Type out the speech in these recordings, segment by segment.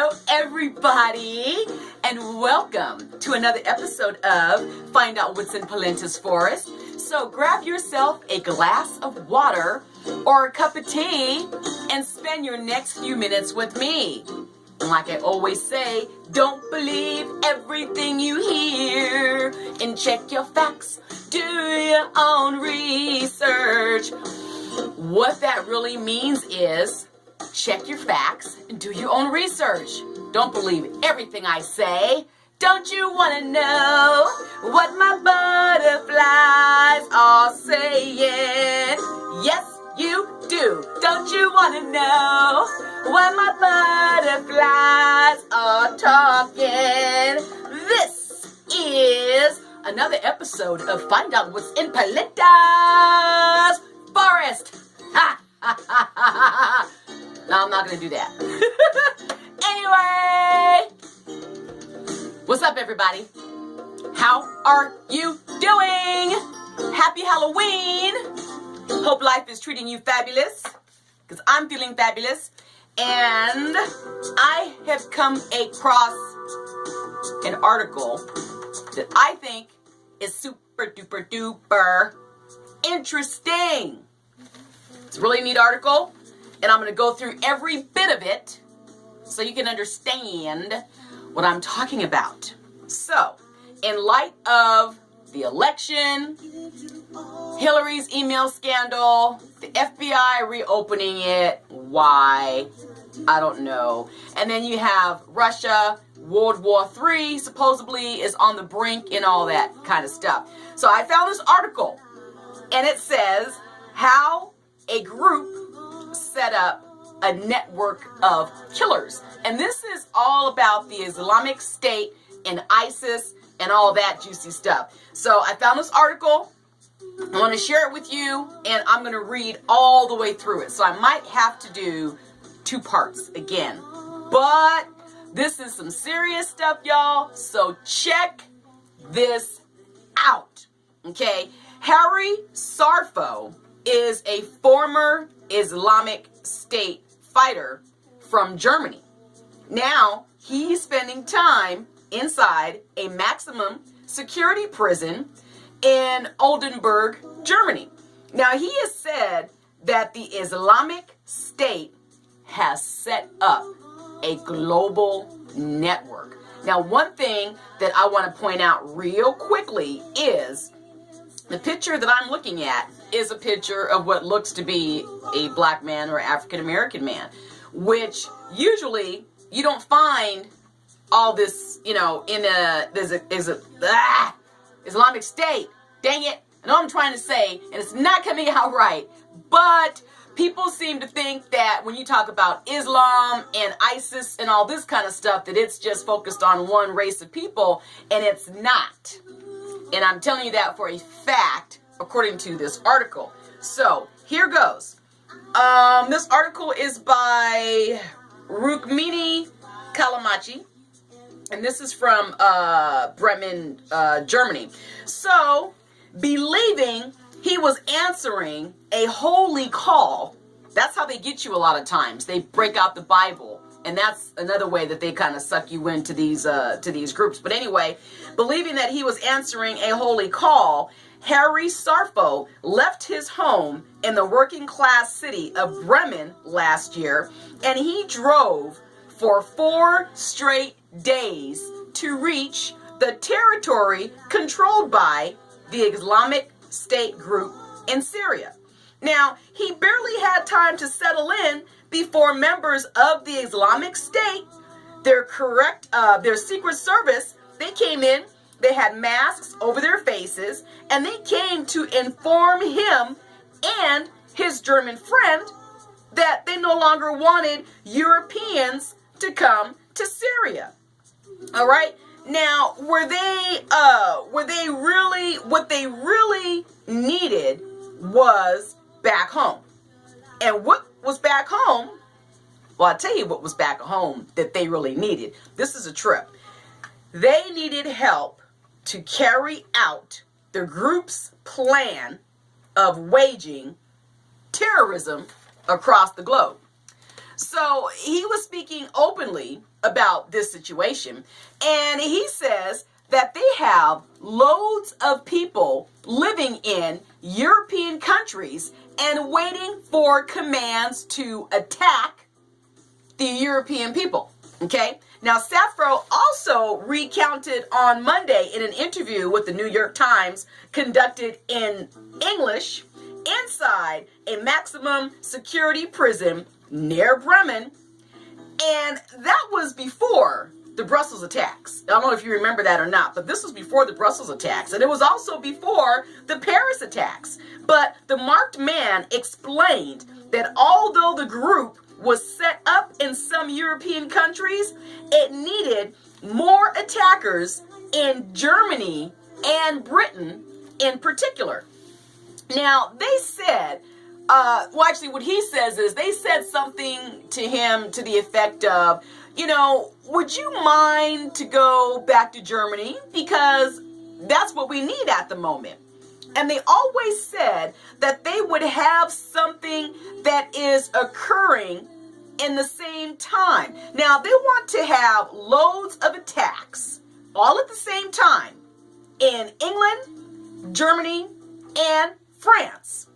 Hello, everybody, and welcome to another episode of Find Out What's in Pelenta's Forrest. So grab yourself a glass of water or a cup of tea and spend your next few minutes with me. And like I always say, don't believe everything you hear and check your facts, do your own research. What that really means is check your facts and do your own research. Don't believe everything I say. Don't you want to know what my butterflies are saying? Yes, you do. Don't you want to know what my butterflies are talking? This is another episode of Find Out What's in Pelenta's Forrest. Ha ha ha ha ha. No, I'm not going to do that. Anyway, what's up, everybody? How are you doing? Happy Halloween. Hope life is treating you fabulous, because I'm feeling fabulous. And I have come across an article that I think is super duper duper interesting. It's a really neat article. And I'm going to go through every bit of it so you can understand what I'm talking about. So, in light of the election, Hillary's email scandal, the FBI reopening it, why? I don't know. And then you have Russia, World War III supposedly is on the brink and all that kind of stuff. So I found this article, and it says how a group set up a network of killers. And this is all about the Islamic State and ISIS and all that juicy stuff. So I found this article. I want to share it with you, and I'm going to read all the way through it. So I might have to do 2 parts again. But this is some serious stuff, y'all. So check this out. Okay? Harry Sarfo is a former Islamic State fighter from Germany. Now, he's spending time inside a maximum security prison in Oldenburg, Germany. Now, he has said that the Islamic State has set up a global network. Now, one thing that I want to point out real quickly is the picture that I'm looking at is a picture of what looks to be a black man or African American man, which usually you don't find all this, in Islamic State. Dang it. I know what I'm trying to say, and it's not coming out right, but people seem to think that when you talk about Islam and ISIS and all this kind of stuff, that it's just focused on one race of people, and it's not. And I'm telling you that for a fact, according to this article. So, here goes. This article is by Rukmini Kalamachi, and this is from Bremen, Germany. So, believing he was answering a holy call, that's how they get you a lot of times. They break out the Bible, and that's another way that they kind of suck you into these groups. But anyway, believing that he was answering a holy call, Harry Sarfo left his home in the working class city of Bremen last year, and he drove for 4 straight days to reach the territory controlled by the Islamic State group in Syria. Now, he barely had time to settle in before members of the Islamic State, their secret service, they came in. They had masks over their faces, and they came to inform him and his German friend that they no longer wanted Europeans to come to Syria. All right. Now, what they really needed was back home. And what was back home? Well, I'll tell you what was back home that they really needed. This is a trip. They needed help to carry out the group's plan of waging terrorism across the globe. So he was speaking openly about this situation, and he says that they have loads of people living in European countries and waiting for commands to attack the European people. Okay? Now, Safro also recounted on Monday in an interview with the New York Times conducted in English inside a maximum security prison near Bremen, and that was before the Brussels attacks. I don't know if you remember that or not, but this was before the Brussels attacks, and it was also before the Paris attacks. But the marked man explained that although the group was set up in some European countries, it needed more attackers in Germany and Britain in particular. Now, they said, actually what he says is they said something to him to the effect of, would you mind to go back to Germany? Because that's what we need at the moment. And they always said that they would have something that is occurring in the same time. Now, they want to have loads of attacks all at the same time in England, Germany, and France.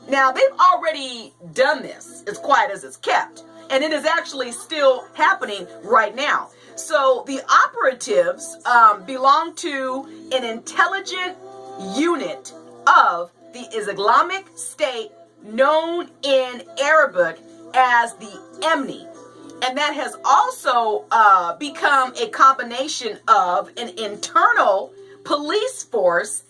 Now, they've already done this, as quiet as it's kept, and it is actually still happening right now. So the operatives belong to an intelligent unit of the Islamic State known in Arabic as the Emni. And that has also become a combination of an internal police force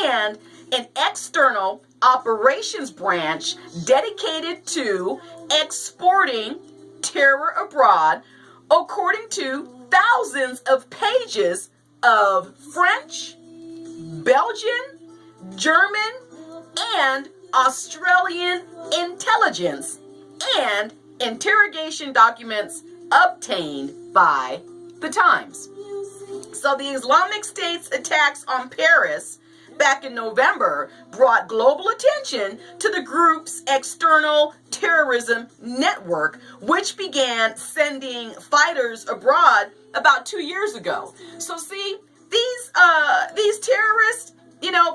and an external operations branch dedicated to exporting terror abroad, according to thousands of pages of French, Belgian, German, and Australian intelligence and interrogation documents obtained by the Times. So the Islamic State's attacks on Paris back in November brought global attention to the group's external terrorism network, which began sending fighters abroad about 2 years ago. So see, these terrorists,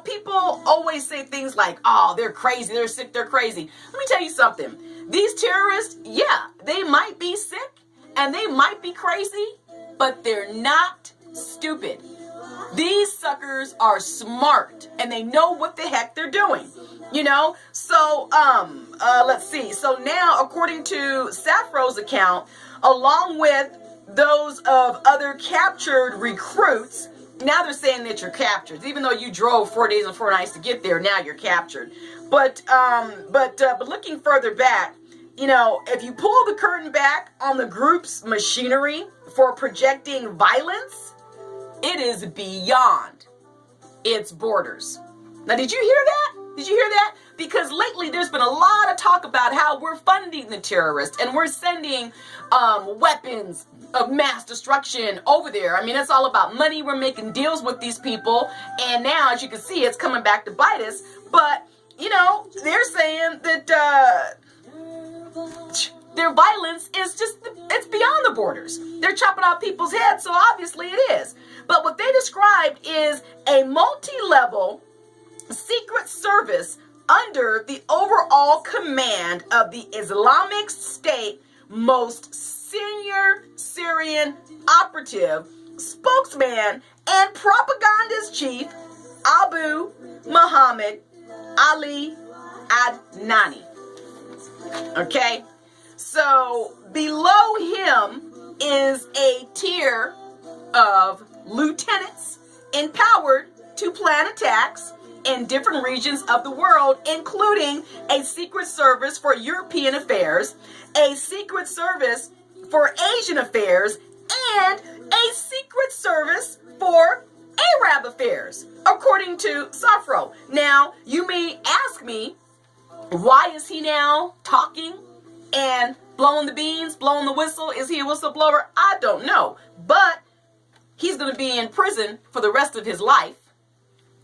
people always say things like, oh, they're crazy, they're sick, they're crazy. Let me tell you something. These terrorists, yeah, they might be sick and they might be crazy, but they're not stupid. These suckers are smart and they know what the heck they're doing, So, let's see. So now, according to Safro's account, along with those of other captured recruits, now they're saying that you're captured. Even though you drove 4 days and 4 nights to get there, now you're captured. But looking further back, if you pull the curtain back on the group's machinery for projecting violence, it is beyond its borders. Now, did you hear that? Did you hear that? Because lately there's been a lot of talk about how we're funding the terrorists and we're sending weapons of mass destruction over there. I mean, it's all about money. We're making deals with these people. And now, as you can see, it's coming back to bite us. But, they're saying that their violence is it's beyond the borders. They're chopping off people's heads, so obviously it is. But what they described is a multi-level secret service under the overall command of the Islamic State most senior Syrian operative, spokesman, and propagandist chief, Abu Muhammad Ali Adnani. Okay? So below him is a tier of lieutenants empowered to plan attacks in different regions of the world, including a secret service for European affairs, a secret service for Asian affairs, and a secret service for Arab affairs, according to Safro. Now, you may ask me, why is he now talking and blowing the beans, blowing the whistle? Is he a whistleblower? I don't know. But he's going to be in prison for the rest of his life.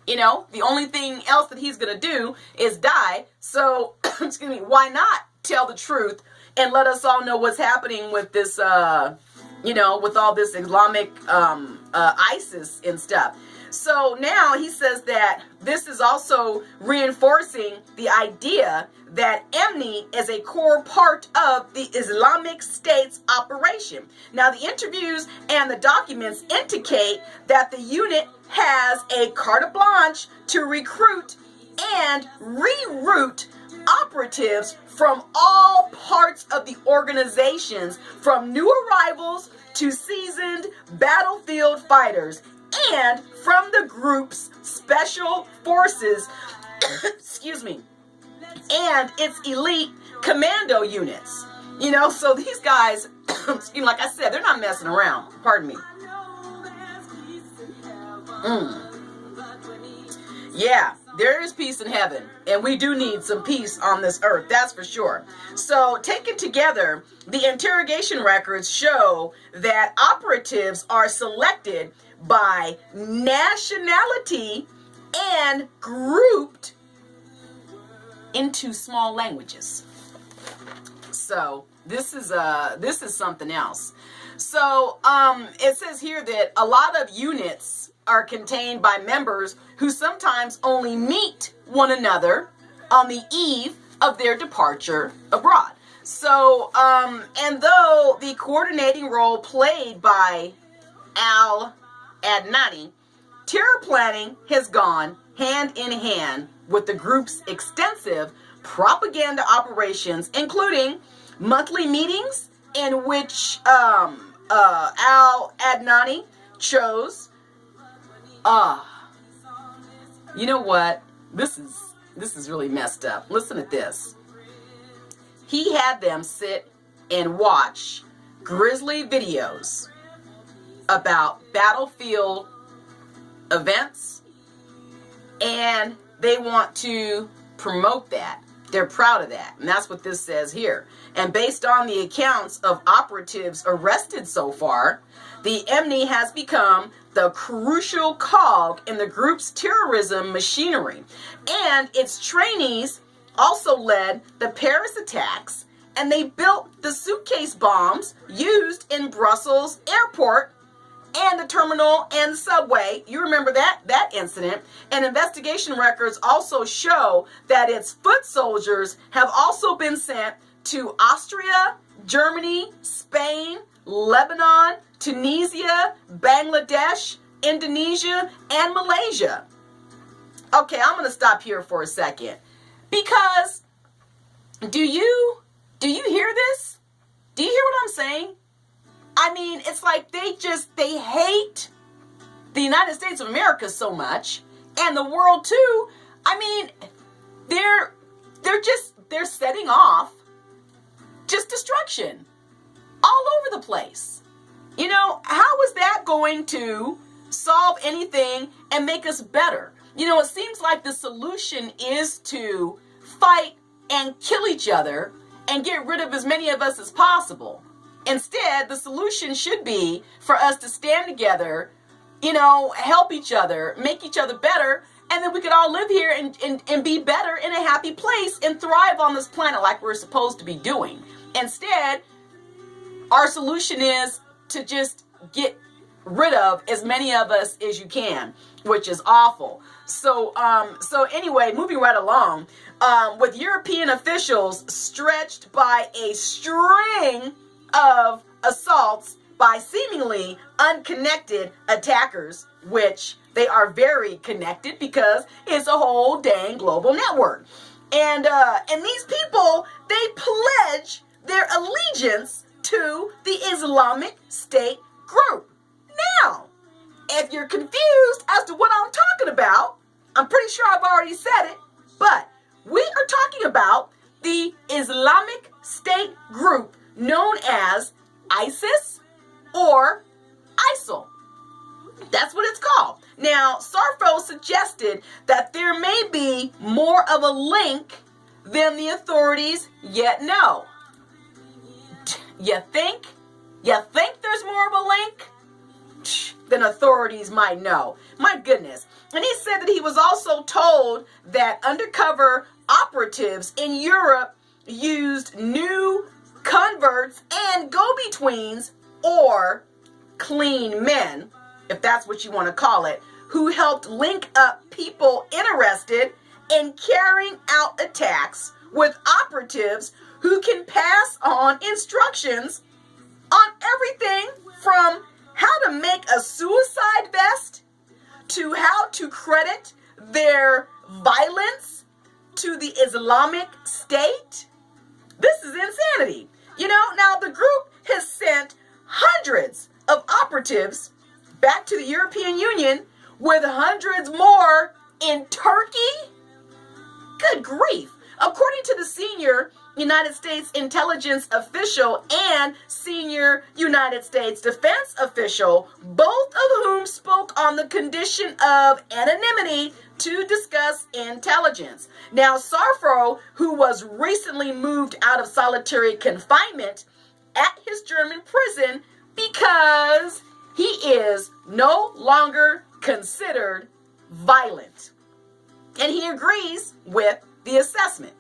The only thing else that he's going to do is die. So, excuse me, why not tell the truth and let us all know what's happening with this, with all this Islamic ISIS and stuff. So now he says that this is also reinforcing the idea that Emni is a core part of the Islamic State's operation. Now, the interviews and the documents indicate that the unit has a carte blanche to recruit and reroute operatives from all parts of the organizations, from new arrivals to seasoned battlefield fighters, and from the group's special forces, excuse me, and its elite commando units. So these guys, like I said, they're not messing around. Pardon me. Yeah, there is peace in heaven, and we do need some peace on this earth, that's for sure. So, taken together, the interrogation records show that operatives are selected by nationality and grouped into small languages. So, this is something else. So, it says here that a lot of units are contained by members who sometimes only meet one another on the eve of their departure abroad. So, and though the coordinating role played by Al-Adnani, terror planning has gone hand in hand with the group's extensive propaganda operations, including monthly meetings in which Al-Adnani chose. You know what? This is really messed up. Listen to this. He had them sit and watch grisly videos about battlefield events, and they want to promote that. They're proud of that, and that's what this says here. And based on the accounts of operatives arrested so far, the Emni has become the crucial cog in the group's terrorism machinery. And its trainees also led the Paris attacks, and they built the suitcase bombs used in Brussels airport and the terminal and subway. You remember that incident. And investigation records also show that its foot soldiers have also been sent to Austria, Germany, Spain, Lebanon, Tunisia, Bangladesh, Indonesia, and Malaysia. Okay, I'm going to stop here for a second, because do you hear this? Do you hear what I'm saying? I mean, it's like they hate the United States of America so much, and the world too. I mean, they're setting off just destruction all over the place. How is that going to solve anything and make us better? It seems like the solution is to fight and kill each other and get rid of as many of us as possible. Instead, the solution should be for us to stand together, help each other, make each other better, and then we could all live here and be better in a happy place and thrive on this planet like we're supposed to be doing. Instead, our solution is to just get rid of as many of us as you can, which is awful. So anyway, moving right along, with European officials stretched by a string of assaults by seemingly unconnected attackers, which they are very connected because it's a whole dang global network. And these people, they pledge their allegiance to the Islamic State group. Now, if you're confused as to what I'm talking about, I'm pretty sure I've already said it, but we are talking about the Islamic State group known as ISIS or ISIL. That's what it's called. Now, Sarfo suggested that there may be more of a link than the authorities yet know. You think? You think there's more of a link than authorities might know? My goodness. And he said that he was also told that undercover operatives in Europe used new converts, and go-betweens, or clean men, if that's what you want to call it, who helped link up people interested in carrying out attacks with operatives who can pass on instructions on everything from how to make a suicide vest to how to credit their violence to the Islamic State. This is insanity. Now the group has sent hundreds of operatives back to the European Union with hundreds more in Turkey. Good grief. According to the senior United States intelligence official and senior United States defense official, both of whom spoke on the condition of anonymity to discuss intelligence. Now, Sarfro, who was recently moved out of solitary confinement at his German prison because he is no longer considered violent. And he agrees with the assessment.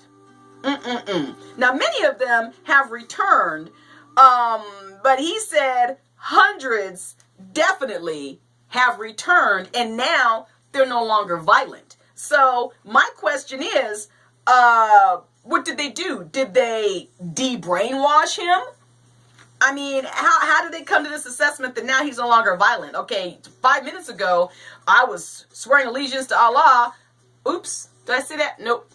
Now, many of them have returned, but he said hundreds definitely have returned, and now they're no longer violent. So my question is, what did they do? Did they de-brainwash him? I mean, how did they come to this assessment that now he's no longer violent? Okay, 5 minutes ago, I was swearing allegiance to Allah. Oops, did I say that? Nope.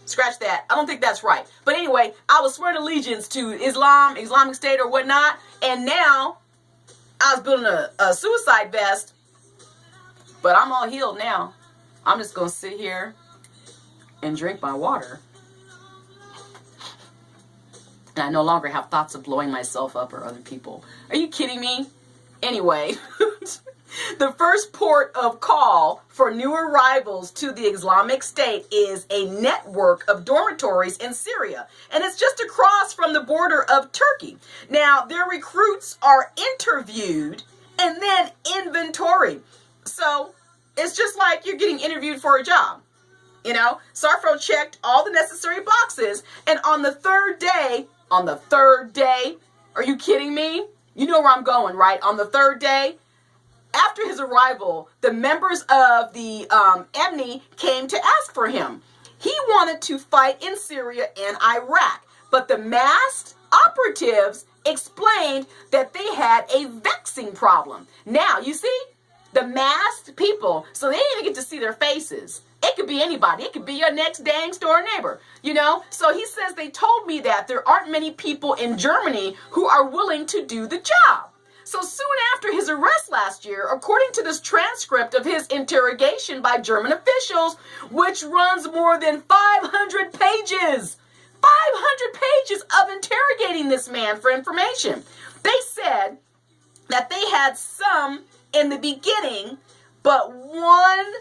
Scratch that. I don't think that's right. But anyway, I was swearing allegiance to Islam, Islamic State or whatnot, and now I was building a suicide vest, but I'm all healed now. I'm just going to sit here and drink my water. And I no longer have thoughts of blowing myself up or other people. Are you kidding me? Anyway, the first port of call for new arrivals to the Islamic State is a network of dormitories in Syria. And it's just across from the border of Turkey. Now, their recruits are interviewed and then inventoried. So it's just like you're getting interviewed for a job. Sarfro checked all the necessary boxes. And on the third day, are you kidding me? You know where I'm going, right? On the third day, after his arrival, the members of the EMNI came to ask for him. He wanted to fight in Syria and Iraq, but the masked operatives explained that they had a vexing problem. Now, you see, the masked people, so they didn't even get to see their faces. It could be anybody. It could be your next dang door neighbor, So he says they told me that there aren't many people in Germany who are willing to do the job. So soon after his arrest last year, according to this transcript of his interrogation by German officials, which runs more than 500 pages, 500 pages of interrogating this man for information. They said that they had some in the beginning, but one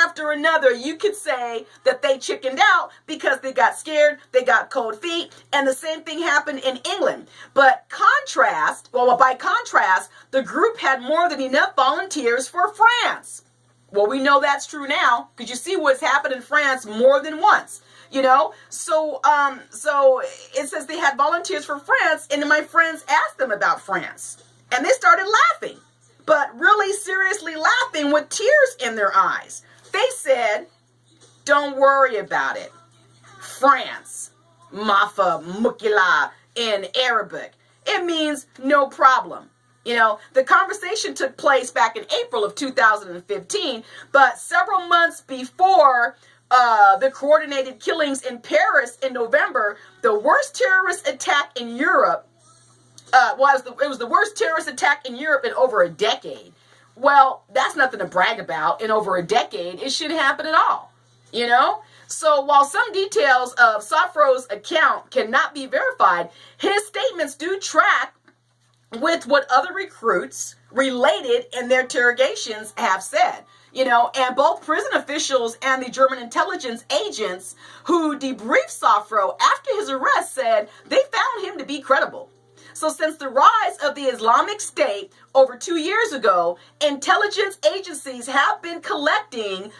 after another, you could say that they chickened out because they got scared, they got cold feet, and the same thing happened in England. But by contrast, the group had more than enough volunteers for France. Well, we know that's true now because you see what's happened in France more than once. So it says they had volunteers for France, and then my friends asked them about France, and they started laughing. But really seriously laughing with tears in their eyes. They said, don't worry about it. France, Mafa Mukila in Arabic. It means no problem. The conversation took place back in April of 2015, but several months before the coordinated killings in Paris in November, the worst terrorist attack in Europe, it was the worst terrorist attack in Europe in over a decade. Well, that's nothing to brag about. In over a decade, it shouldn't happen at all. So while some details of Sarfro's account cannot be verified, his statements do track with what other recruits related in their interrogations have said. And both prison officials and the German intelligence agents who debriefed Sarfro after his arrest said they found him to be credible. So since the rise of the Islamic State over 2 years ago, intelligence agencies have been collecting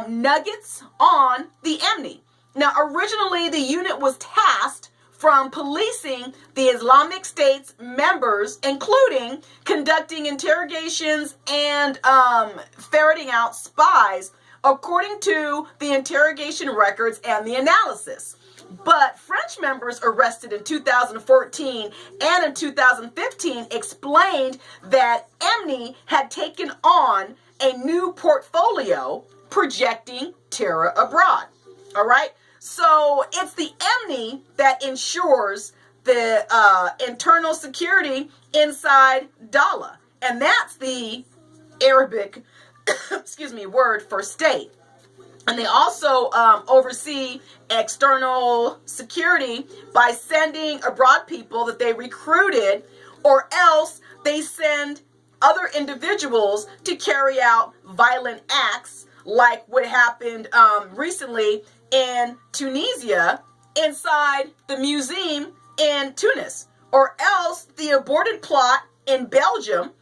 nuggets on the EMNI. Now, originally, the unit was tasked from policing the Islamic State's members, including conducting interrogations and ferreting out spies, according to the interrogation records and the analysis. But French members arrested in 2014 and in 2015 explained that EMNI had taken on a new portfolio projecting terror abroad. All right? So it's the EMNI that ensures the internal security inside Dala. And that's the Arabic, word for state. And they also oversee external security by sending abroad people that they recruited, or else they send other individuals to carry out violent acts, like what happened recently in Tunisia inside the museum in Tunis, or else the aborted plot in Belgium.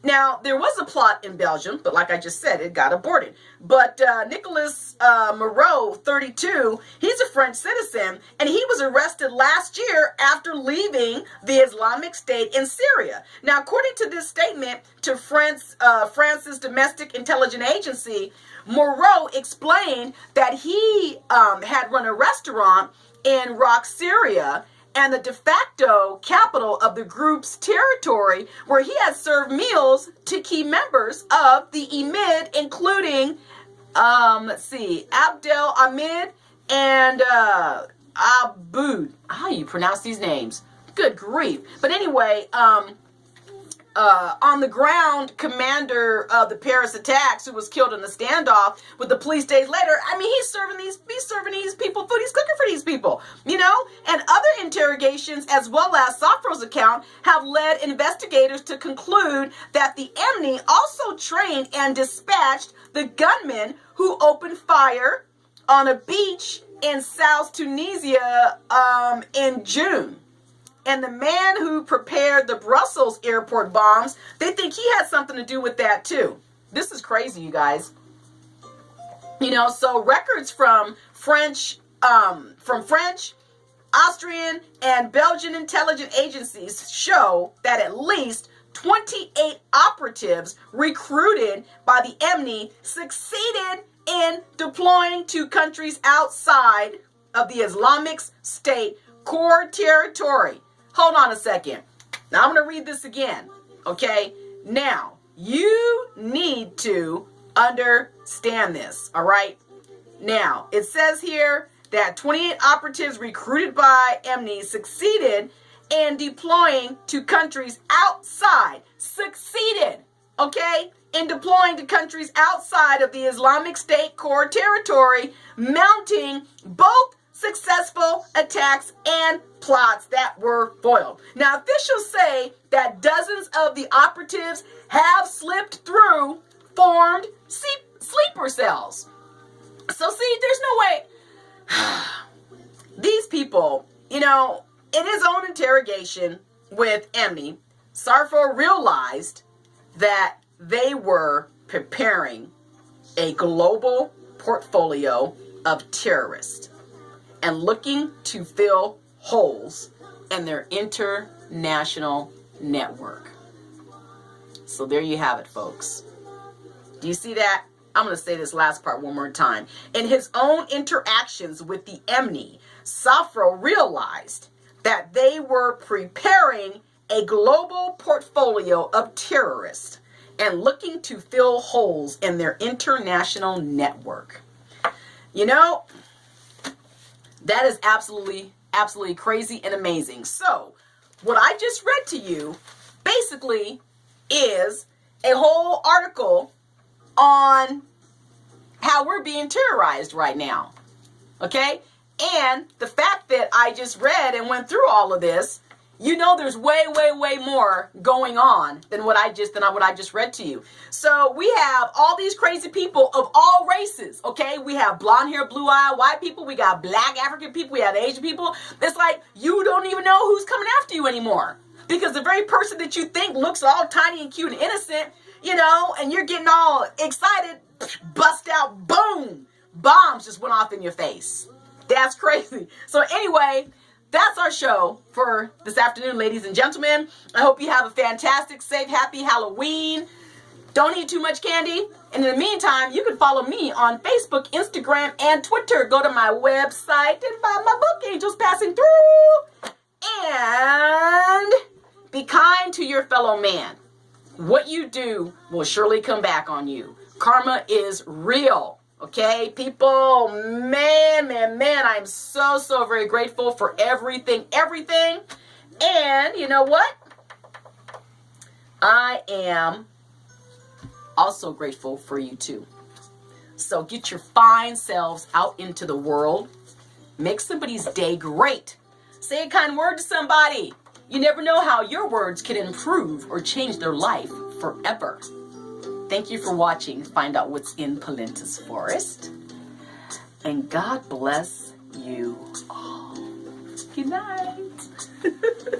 Now, there was a plot in Belgium, but like I just said, it got aborted. But Nicolas Moreau, 32, he's a French citizen, and he was arrested last year after leaving the Islamic State in Syria. Now, according to this statement to France's domestic intelligence agency, Moreau explained that he had run a restaurant in Raqqa, Syria, and the de facto capital of the group's territory, where he had served meals to key members of the Emid, including, Abdel Ahmed and Aboud. How do you pronounce these names? Good grief. But anyway, on the ground commander of the Paris attacks, who was killed in the standoff with the police days later. I mean, he's serving these people food. He's cooking for these people, you know. And other interrogations, as well as Safro's account, have led investigators to conclude that the EMNI also trained and dispatched the gunmen who opened fire on a beach in South Tunisia in June. And the man who prepared the Brussels airport bombs, they think he had something to do with that too. This is crazy, you guys. You know, so records from French, Austrian, and Belgian intelligence agencies show that at least 28 operatives recruited by the EMNI succeeded in deploying to countries outside of the Islamic State core territory. Hold on a second. Now I'm going to read this again. Okay? Now, you need to understand this. All right? Now, it says here that 28 operatives recruited by EMNI succeeded in deploying to countries outside. Succeeded. Okay? In deploying to countries outside of the Islamic State core territory, mounting both successful attacks and plots that were foiled. Now, officials say that dozens of the operatives have slipped through formed sleeper cells. So, see, there's no way. These people, you know, in his own interrogation with EMNI, Safro realized that they were preparing a global portfolio of terrorists and looking to fill holes in their international network. So there you have it, folks. Do you see that? I'm going to say this last part one more time. In his own interactions with the EMNI, Safro realized that they were preparing a global portfolio of terrorists and looking to fill holes in their international network. You know, that is absolutely crazy and amazing. So, what I just read to you basically is a whole article on how we're being terrorized right now. Okay? And the fact that I just read and went through all of this, you know there's way more going on than what I just read to you. So we have all these crazy people of all races, okay? We have blonde hair, blue eye, white people. We got black African people. We have Asian people. It's like you don't even know who's coming after you anymore. Because the very person that you think looks all tiny and cute and innocent, you know, and you're getting all excited, bust out, boom, bombs just went off in your face. That's crazy. So anyway, that's our show for this afternoon, ladies and gentlemen. I hope you have a fantastic, safe, happy Halloween. Don't eat too much candy. And in the meantime, you can follow me on Facebook, Instagram, and Twitter. Go to my website and buy my book, Angels Passing Through. And be kind to your fellow man. What you do will surely come back on you. Karma is real. Okay, people, man, I'm so very grateful for everything. And you know what? I am also grateful for you too. So get your fine selves out into the world. Make somebody's day great. Say a kind word to somebody. You never know how your words can improve or change their life forever. Thank you for watching. Find out what's in Pelenta's forest. And God bless you all. Good night.